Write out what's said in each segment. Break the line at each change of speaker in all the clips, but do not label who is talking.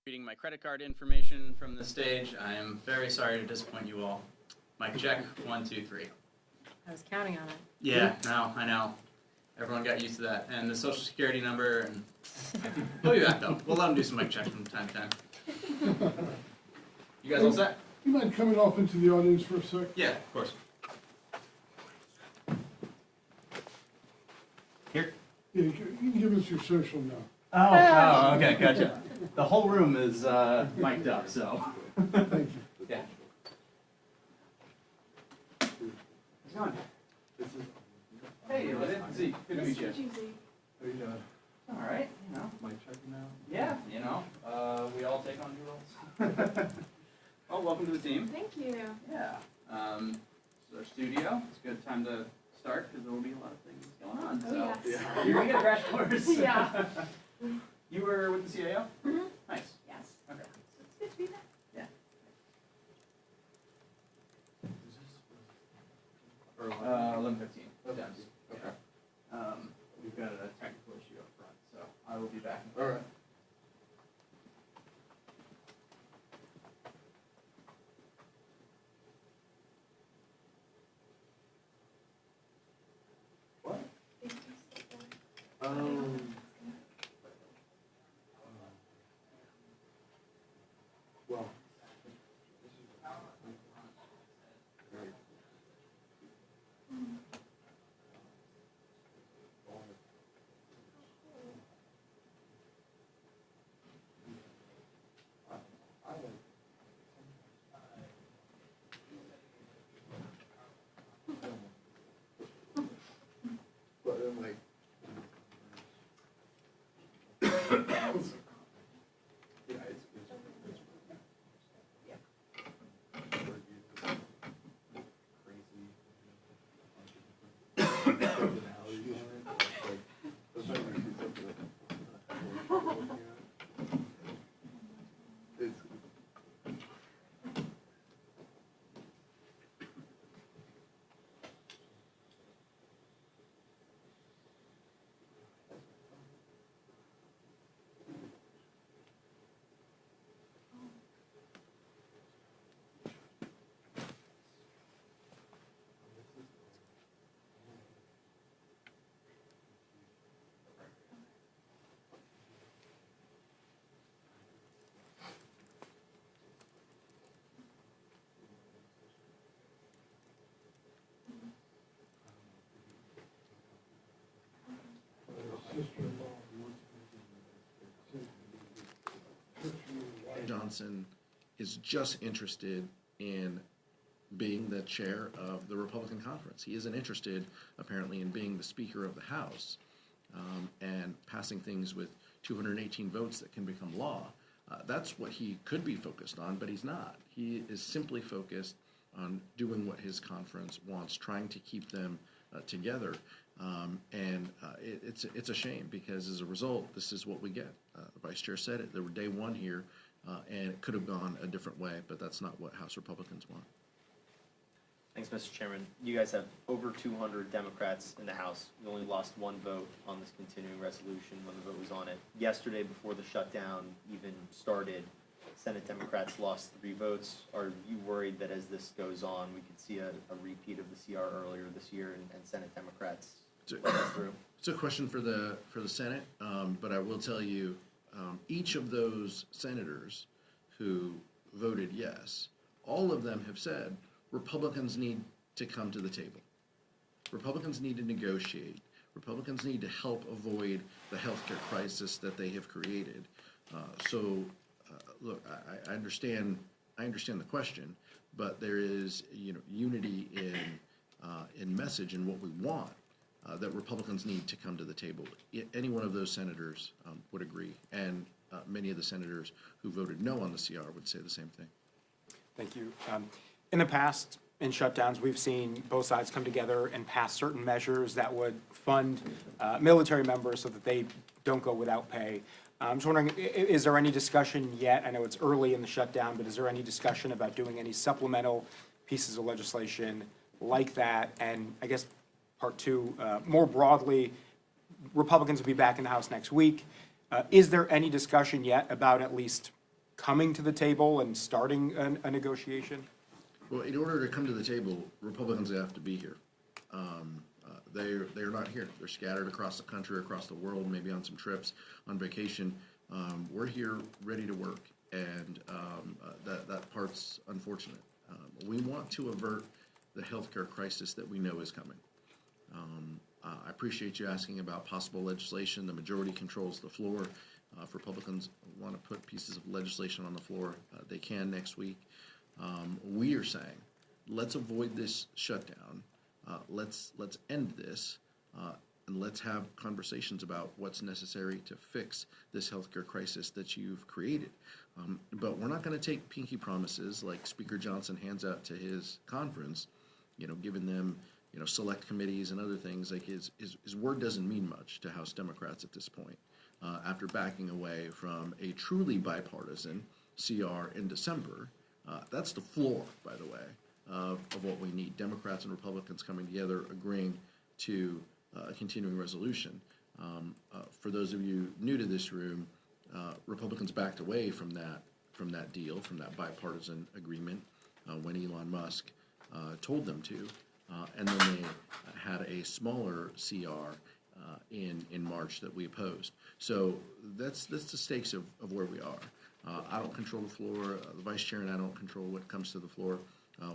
Reading my credit card information from the stage. I am very sorry to disappoint you all. Mic check, 1, 2, 3.
I was counting on it.
Yeah, no, I know. Everyone got used to that. And the social security number, and we'll be back though. We'll let them do some mic checks from time to time. You guys all set?
You mind coming off into the audience for a sec?
Yeah, of course. Here?
Yeah, you can give us your social now.
Oh, okay, gotcha. The whole room is mic'd up, so.
Thank you.
Yeah. How's it going? Hey, Z, good to meet you.
How you doing?
All right, you know.
Mic checking now?
Yeah, you know, we all take on new roles. Well, welcome to the team.
Thank you.
Yeah. This is our studio. It's a good time to start because there will be a lot of things going on.
Oh,
So
yes.
you're gonna get a crash course.
Yeah.
You were with the CAO?
Mm-hmm.
Nice.
Yes.
Okay.
It's good to be back.
Yeah.
Or
11:15.
Okay.
Dems.
Okay.
We've got a technical issue up front, so I will be back.
All right. What? Well. But then like. Yeah, it's
Johnson is just interested in being the chair of the Republican conference. He isn't interested, apparently, in being the Speaker of the House and passing things with 218 votes that can become law. That's what he could be focused on, but he's not. He is simply focused on doing what his conference wants, trying to keep them together. It's a shame because as a result, this is what we get. The Vice Chair said it. There were day one here, and it could have gone a different way, but that's not what House Republicans want.
Thanks, Mr. Chairman. You guys have over 200 Democrats in the House. You only lost one vote on this continuing resolution when the vote was on it. Yesterday, before the shutdown even started, Senate Democrats lost 3 votes. Are you worried that as this goes on, we could see a repeat of the CR earlier this year and Senate Democrats let us through?
It's a question for the Senate, but I will tell you, each of those senators who voted yes, all of them have said Republicans need to come to the table. Republicans need to negotiate. Republicans need to help avoid the healthcare crisis that they have created. Look, I understand the question, but there is unity in message and what we want. That Republicans need to come to the table. Any one of those senators would agree, and many of the senators who voted no on the CR would say the same thing.
Thank you. In the past, in shutdowns, we've seen both sides come together and pass certain measures that would fund military members so that they don't go without pay. I'm just wondering, is there any discussion yet? I know it's early in the shutdown, but is there any discussion about doing any supplemental pieces of legislation like that? And I guess part two, more broadly, Republicans will be back in the House next week. Is there any discussion yet about at least coming to the table and starting a negotiation?
Well, in order to come to the table, Republicans have to be here. They're not here. They're scattered across the country, across the world, maybe on some trips, on vacation. We're here ready to work, and that part's unfortunate. We want to avert the healthcare crisis that we know is coming. I appreciate you asking about possible legislation. The majority controls the floor. If Republicans want to put pieces of legislation on the floor, they can next week. We are saying, let's avoid this shutdown. Let's end this, and let's have conversations about what's necessary to fix this healthcare crisis that you've created. But we're not going to take pinky promises like Speaker Johnson hands out to his conference, giving them, select committees and other things. Like his word doesn't mean much to House Democrats at this point, after backing away from a truly bipartisan CR in December. That's the floor, by the way, of what we need. Democrats and Republicans coming together, agreeing to a continuing resolution. For those of you new to this room, Republicans backed away from that deal, from that bipartisan agreement, when Elon Musk told them to, and then they had a smaller CR in March that we opposed. So that's the stakes of where we are. I don't control the floor. The vice chair and I don't control what comes to the floor.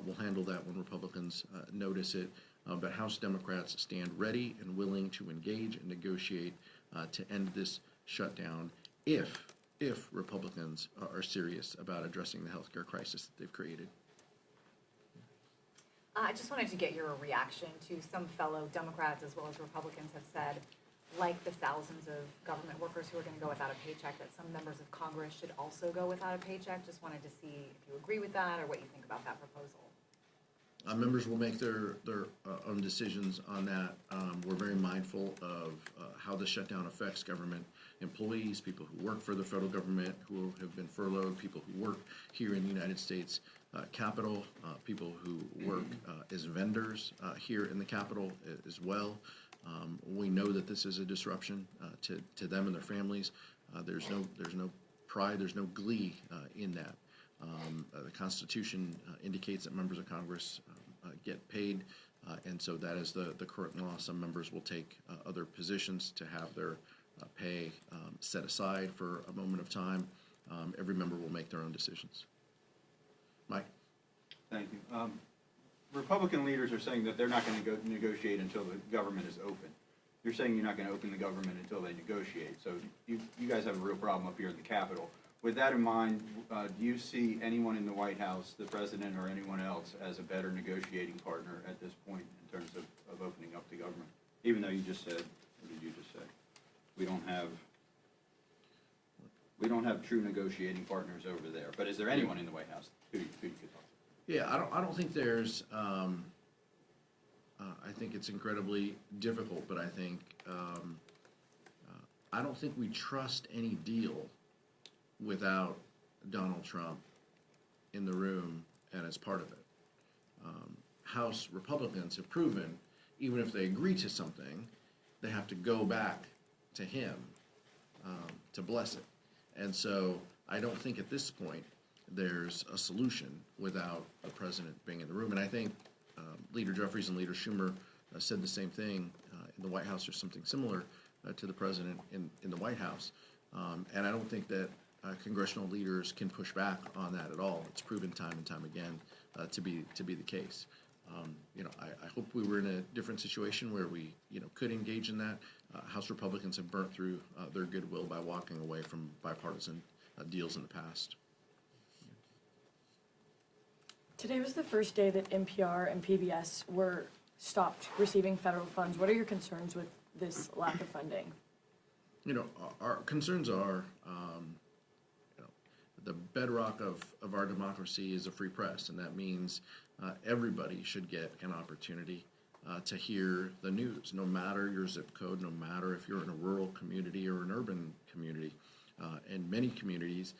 We'll handle that when Republicans notice it. But House Democrats stand ready and willing to engage and negotiate to end this shutdown if Republicans are serious about addressing the healthcare crisis that they've created.
I just wanted to get your reaction to some fellow Democrats as well as Republicans have said, like the thousands of government workers who are going to go without a paycheck, that some members of Congress should also go without a paycheck. Just wanted to see if you agree with that or what you think about that proposal.
Members will make their own decisions on that. We're very mindful of how the shutdown affects government employees, people who work for the federal government, who have been furloughed, people who work here in the United States Capitol, people who work as vendors here in the Capitol as well. We know that this is a disruption to them and their families. There's no pride, there's no glee in that. The Constitution indicates that members of Congress get paid, and so that is the current law. Some members will take other positions to have their pay set aside for a moment of time. Every member will make their own decisions. Mike?
Thank you. Republican leaders are saying that they're not going to negotiate until the government is open. You're saying you're not going to open the government until they negotiate. So you guys have a real problem up here in the Capitol. With that in mind, do you see anyone in the White House, the president or anyone else, as a better negotiating partner at this point in terms of opening up the government? Even though you just said, what did you just say? We don't have true negotiating partners over there. But is there anyone in the White House who you could talk to?
Yeah, I don't think there's. I think it's incredibly difficult, but I think I don't think we trust any deal without Donald Trump in the room and as part of it. House Republicans have proven, even if they agree to something, they have to go back to him to bless it. And so I don't think at this point there's a solution without the president being in the room. And I think Leader Jeffries and Leader Schumer said the same thing in the White House, or something similar to the president in the White House. And I don't think that congressional leaders can push back on that at all. It's proven time and time again to be the case. I hope we were in a different situation where we could engage in that. House Republicans have burnt through their goodwill by walking away from bipartisan deals in the past.
Today was the first day that NPR and PBS were stopped receiving federal funds. What are your concerns with this lack of funding?
Our concerns are, the bedrock of our democracy is a free press, and that means everybody should get an opportunity to hear the news, no matter your zip code, no matter if you're in a rural community or an urban community. And many communities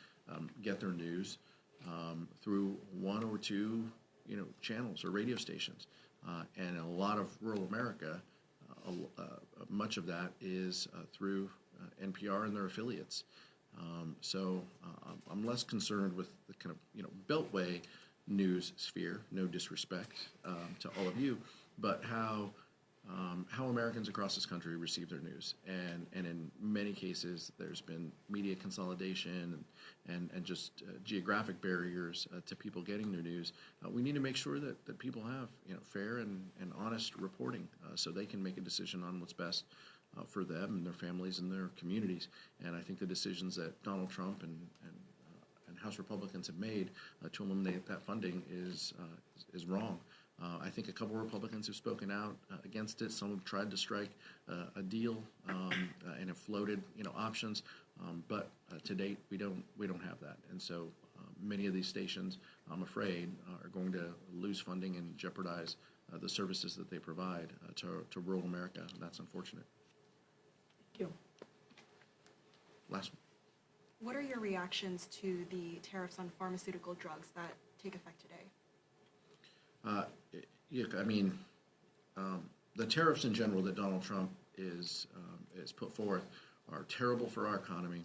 get their news through one or two, channels or radio stations. And in a lot of rural America, much of that is through NPR and their affiliates. So I'm less concerned with the kind of, Beltway news sphere, no disrespect to all of you, but how Americans across this country receive their news. And in many cases, there's been media consolidation and just geographic barriers to people getting their news. We need to make sure that people have, fair and honest reporting so they can make a decision on what's best for them and their families and their communities. And I think the decisions that Donald Trump and House Republicans have made to eliminate that funding is wrong. I think a couple of Republicans have spoken out against it. Some have tried to strike a deal and have floated, options. But to date, we don't have that. And so many of these stations, I'm afraid, are going to lose funding and jeopardize the services that they provide to rural America. And that's unfortunate.
Thank you.
Last one.
What are your reactions to the tariffs on pharmaceutical drugs that take effect today?
The tariffs in general that Donald Trump is put forth are terrible for our economy.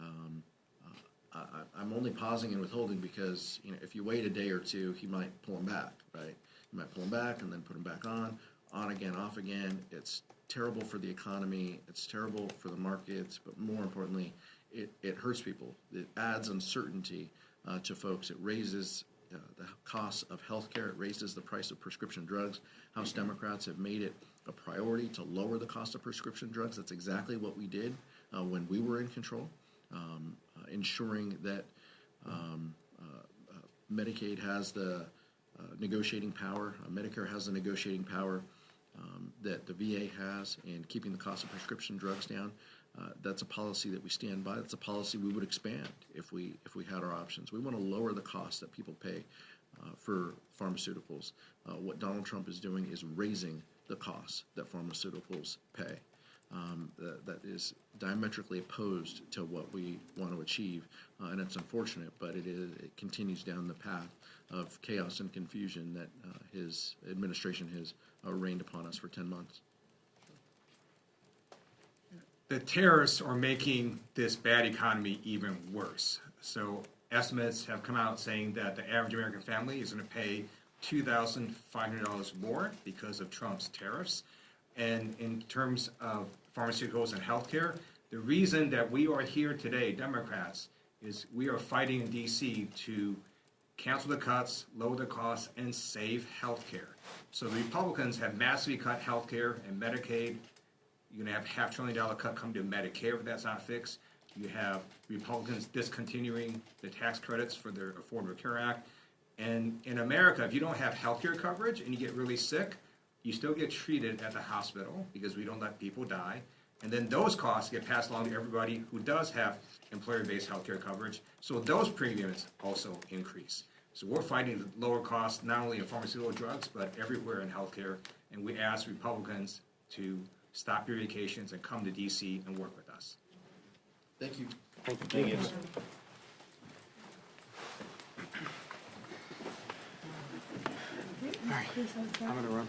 I'm only pausing and withholding because if you wait a day or two, he might pull them back, right? He might pull them back and then put them back on again, off again. It's terrible for the economy. It's terrible for the markets, but more importantly, it hurts people. It adds uncertainty to folks. It raises the cost of health care. It raises the price of prescription drugs. House Democrats have made it a priority to lower the cost of prescription drugs. That's exactly what we did when we were in control, ensuring that Medicaid has the negotiating power, Medicare has the negotiating power that the VA has in keeping the cost of prescription drugs down. That's a policy that we stand by. That's a policy we would expand if we had our options. We want to lower the cost that people pay for pharmaceuticals. What Donald Trump is doing is raising the costs that pharmaceuticals pay. That is diametrically opposed to what we want to achieve, and it's unfortunate, but it continues down the path of chaos and confusion that his administration has rained upon us for 10 months.
The tariffs are making this bad economy even worse. So estimates have come out saying that the average American family is going to pay $2,500 more because of Trump's tariffs. And in terms of pharmaceuticals and healthcare, the reason that we are here today, Democrats, is we are fighting in D.C. to cancel the cuts, lower the costs, and save healthcare. So the Republicans have massively cut healthcare and Medicaid. You're going to have $500 billion cut come to Medicare if that's not fixed. You have Republicans discontinuing the tax credits for their Affordable Care Act. And in America, if you don't have health care coverage and you get really sick, you still get treated at the hospital because we don't let people die. And then those costs get passed along to everybody who does have employer-based health care coverage. So those premiums also increase. So we're fighting the lower costs, not only in pharmaceutical drugs, but everywhere in healthcare. And we ask Republicans to stop your vacations and come to D.C. and work with us.
Thank you.
Thank you.
I'm going to run.